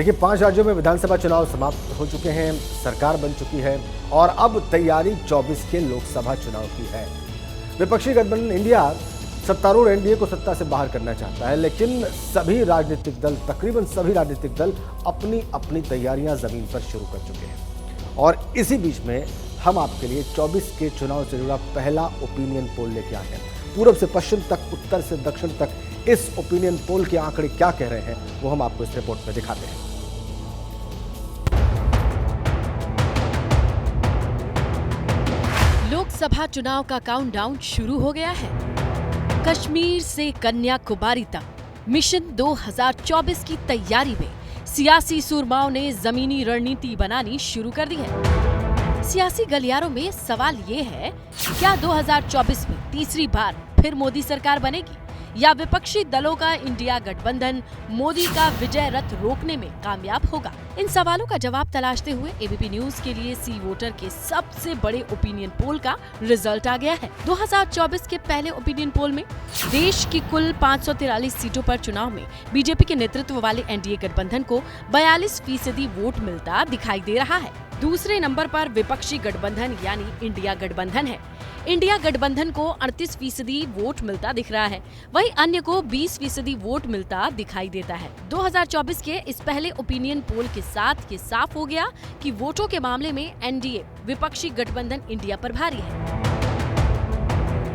देखिए, 5 राज्यों में विधानसभा चुनाव समाप्त हो चुके हैं, सरकार बन चुकी है और अब तैयारी 24 के लोकसभा चुनाव की है। विपक्षी गठबंधन इंडिया सत्तारूढ़ एनडीए को सत्ता से बाहर करना चाहता है, लेकिन सभी राजनीतिक दल, तकरीबन सभी राजनीतिक दल अपनी अपनी तैयारियां जमीन पर शुरू कर चुके हैं। और इसी बीच में हम आपके लिए 24 के चुनाव से जुड़ा पहला ओपिनियन पोल लेके आए हैं। पूर्व से पश्चिम तक, उत्तर से दक्षिण तक इस ओपिनियन पोल के आंकड़े क्या कह रहे हैं, वो हम आपको इस रिपोर्ट में दिखाते हैं। लोकसभा चुनाव का काउंटडाउन शुरू हो गया है। कश्मीर से कन्याकुमारी तक मिशन 2024 की तैयारी में सियासी सुरमाओं ने जमीनी रणनीति बनानी शुरू कर दी है। सियासी गलियारों में सवाल ये है, क्या 2024 में तीसरी बार फिर मोदी सरकार बनेगी या विपक्षी दलों का इंडिया गठबंधन मोदी का विजय रथ रोकने में कामयाब होगा? इन सवालों का जवाब तलाशते हुए एबीपी न्यूज के लिए सी वोटर के सबसे बड़े ओपिनियन पोल का रिजल्ट आ गया है। 2024 के पहले ओपिनियन पोल में देश की कुल 543 सीटों पर चुनाव में बीजेपी के नेतृत्व वाले एनडीए गठबंधन को 42% वोट मिलता दिखाई दे रहा है। दूसरे नंबर पर विपक्षी गठबंधन यानी इंडिया गठबंधन है। इंडिया गठबंधन को 38% वोट मिलता दिख रहा है, वहीं अन्य को 20% वोट मिलता दिखाई देता है। 2024 के इस पहले ओपिनियन पोल के साथ ये साफ हो गया कि वोटों के मामले में एनडीए विपक्षी गठबंधन इंडिया पर भारी है।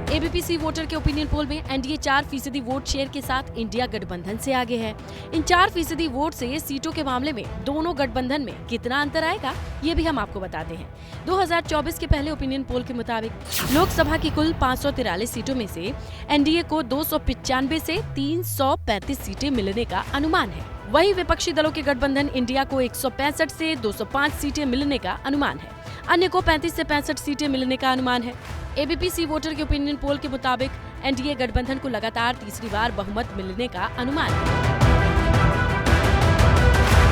एबीपी सी वोटर के ओपिनियन पोल में एनडीए 4% वोट शेयर के साथ इंडिया गठबंधन से आगे है। इन 4% वोट से सीटों के मामले में दोनों गठबंधन में कितना अंतर आएगा, ये भी हम आपको बताते हैं। 2024 के पहले ओपिनियन पोल के मुताबिक लोकसभा की कुल 543 सीटों में से एनडीए को 295 से 335 सीटें मिलने का अनुमान है। वहीं विपक्षी दलों के गठबंधन इंडिया को 165 से 205 सीटें मिलने का अनुमान है। अन्य को 35 से 65 सीटें मिलने का अनुमान है। एबीपी सी वोटर के ओपिनियन पोल के मुताबिक एनडीए गठबंधन को लगातार तीसरी बार बहुमत मिलने का अनुमान है।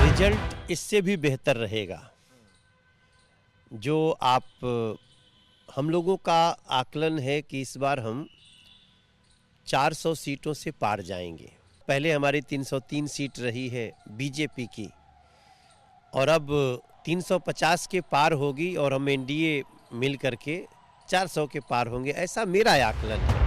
रिजल्ट इससे भी बेहतर रहेगा। जो हम लोगों का आकलन है कि इस बार हम 400 सीटों से पार जाएंगे। पहले हमारी 303 सीट रही है बीजेपी की और अब 350 के पार होगी और हम एनडीए मिल करके 400 के पार होंगे, ऐसा मेरा आकलन है।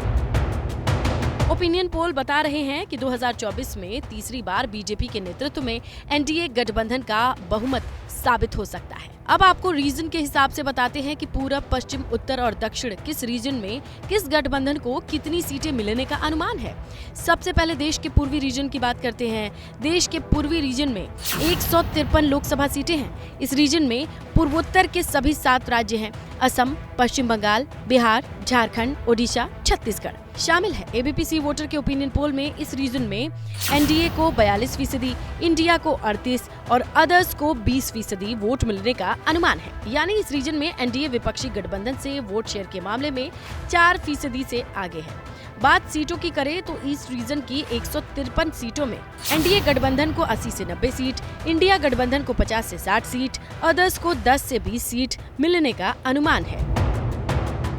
ओपिनियन पोल बता रहे हैं कि 2024 में तीसरी बार बीजेपी के नेतृत्व में एनडीए गठबंधन का बहुमत साबित हो सकता है। अब आपको रीजन के हिसाब से बताते हैं कि पूरब, पश्चिम, उत्तर और दक्षिण किस रीजन में किस गठबंधन को कितनी सीटें मिलने का अनुमान है। सबसे पहले देश के पूर्वी रीजन की बात करते हैं। देश के पूर्वी रीजन में 153 लोकसभा सीटें हैं। इस रीजन में पूर्वोत्तर के सभी 7 राज्य हैं। असम, पश्चिम बंगाल, बिहार, झारखंड, ओडिशा, छत्तीसगढ़ शामिल है। एबीपी सी वोटर के ओपिनियन पोल में इस रीजन में एनडीए को 42%, इंडिया को 38% और अदर्स को 20% वोट मिलने का अनुमान है। यानी इस रीजन में एनडीए विपक्षी गठबंधन से वोट शेयर के मामले में 4% से आगे है। बात सीटों की करें तो इस रीजन की 153 सीटों में एनडीए गठबंधन को 80 से 90 सीट, इंडिया गठबंधन को 50 से 60 सीट, अदर्स को 10 से 20 सीट मिलने का अनुमान है।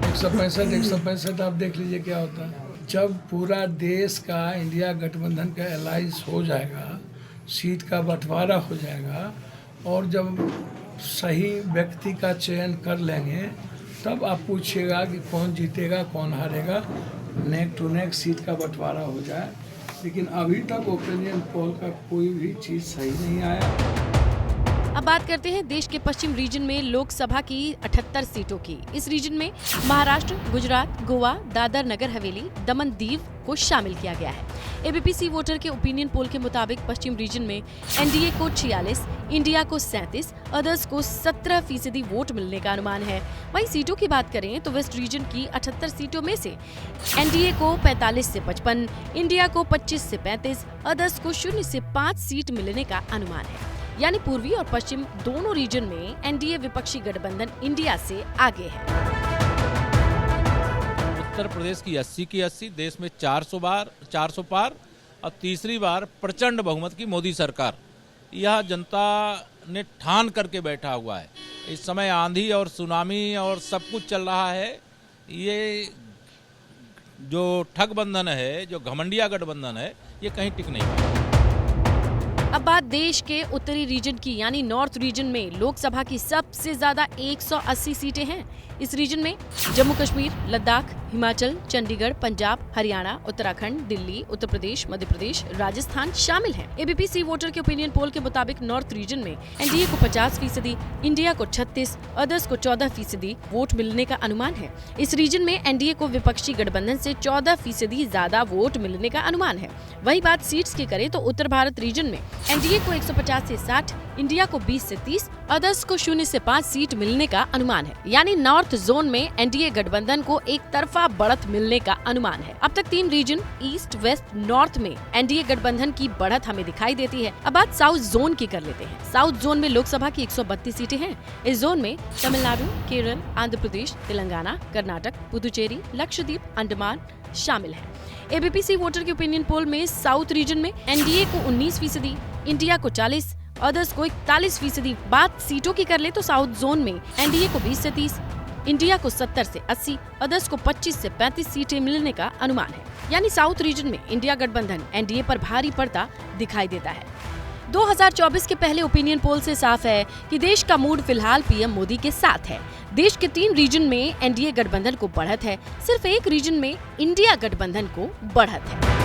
165 आप देख लीजिए क्या होता है। जब पूरा देश का इंडिया गठबंधन का एलाइंस हो जाएगा, सीट का बंटवारा हो जाएगा और जब सही व्यक्ति का चयन कर लेंगे, तब आप पूछिएगा कि कौन जीतेगा कौन हारेगा, नेक टू नेक सीट का बंटवारा हो जाए। लेकिन अभी तक ओपिनियन पोल का कोई भी चीज़ सही नहीं आया। अब बात करते हैं देश के पश्चिम रीजन में लोकसभा की 78 सीटों की। इस रीजन में महाराष्ट्र, गुजरात, गोवा, दादर नगर हवेली, दमन दीव को शामिल किया गया है। एबीपी सी वोटर के ओपिनियन पोल के मुताबिक पश्चिम रीजन में एनडीए को 46, इंडिया को 37, अदर्स को 17% वोट मिलने का अनुमान है। वहीं सीटों की बात करें तो वेस्ट रीजन की 78 सीटों में से एनडीए को 45 से 55, इंडिया को 25 से 35, अदर्स को 0 से 5 सीट मिलने का अनुमान है। यानी पूर्वी और पश्चिम दोनों रीजन में एनडीए विपक्षी गठबंधन इंडिया से आगे है। उत्तर प्रदेश की 80 की 80, देश में 400 पार और तीसरी बार प्रचंड बहुमत की मोदी सरकार, यह जनता ने ठान करके बैठा हुआ है। इस समय आंधी और सुनामी और सब कुछ चल रहा है। ये जो ठगबंधन है, जो घमंडिया गठबंधन है, ये कहीं टिक नहीं पाएगा। अब बात देश के उत्तरी रीजन की, यानी नॉर्थ रीजन में लोकसभा की सबसे ज्यादा 180 सीटें हैं। इस रीजन में जम्मू कश्मीर, लद्दाख, हिमाचल, चंडीगढ़, पंजाब, हरियाणा, उत्तराखंड, दिल्ली, उत्तर प्रदेश, मध्य प्रदेश, राजस्थान शामिल हैं। एबीपी सी वोटर के ओपिनियन पोल के मुताबिक नॉर्थ रीजन में एनडीए को 50%, इंडिया को 36%, अदर्स को 14% वोट मिलने का अनुमान है। इस रीजन में एनडीए को विपक्षी गठबंधन से 14% ज्यादा वोट मिलने का अनुमान है। वही बात सीट्स की करें तो उत्तर भारत रीजन में एनडीए को 150 से 60, इंडिया को 20 से 30, अदर्स को 0 से 5 सीट मिलने का अनुमान है। यानी नॉर्थ जोन में एनडीए गठबंधन को एक तरफा बढ़त मिलने का अनुमान है। अब तक 3 रीजन ईस्ट, वेस्ट, नॉर्थ में एनडीए गठबंधन की बढ़त हमें दिखाई देती है। अब बात साउथ जोन की कर लेते हैं। साउथ जोन में लोकसभा की 132 सीटें हैं। इस जोन में तमिलनाडु, केरल, आंध्र प्रदेश, तेलंगाना, कर्नाटक, पुदुचेरी, लक्षद्वीप, अंडमान शामिल है। एबीपी सी वोटर के ओपिनियन पोल में साउथ रीजन में एनडीए को 19%, इंडिया को 40%, अदर्स को 41%। बात सीटों की कर ले तो साउथ जोन में एनडीए को 20 से 30, इंडिया को 70 से 80, अदर्स को 25 से 35 सीटें मिलने का अनुमान है। यानी साउथ रीजन में इंडिया गठबंधन एनडीए पर भारी पड़ता दिखाई देता है। 2024 के पहले ओपिनियन पोल से साफ है कि देश का मूड फिलहाल पीएम मोदी के साथ है। देश के 3 रीजन में एनडीए गठबंधन को बढ़त है, सिर्फ एक रीजन में इंडिया गठबंधन को बढ़त है।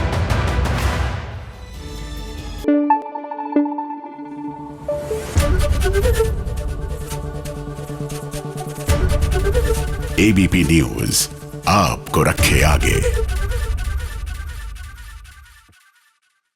एबीपी न्यूज आपको रखे आगे।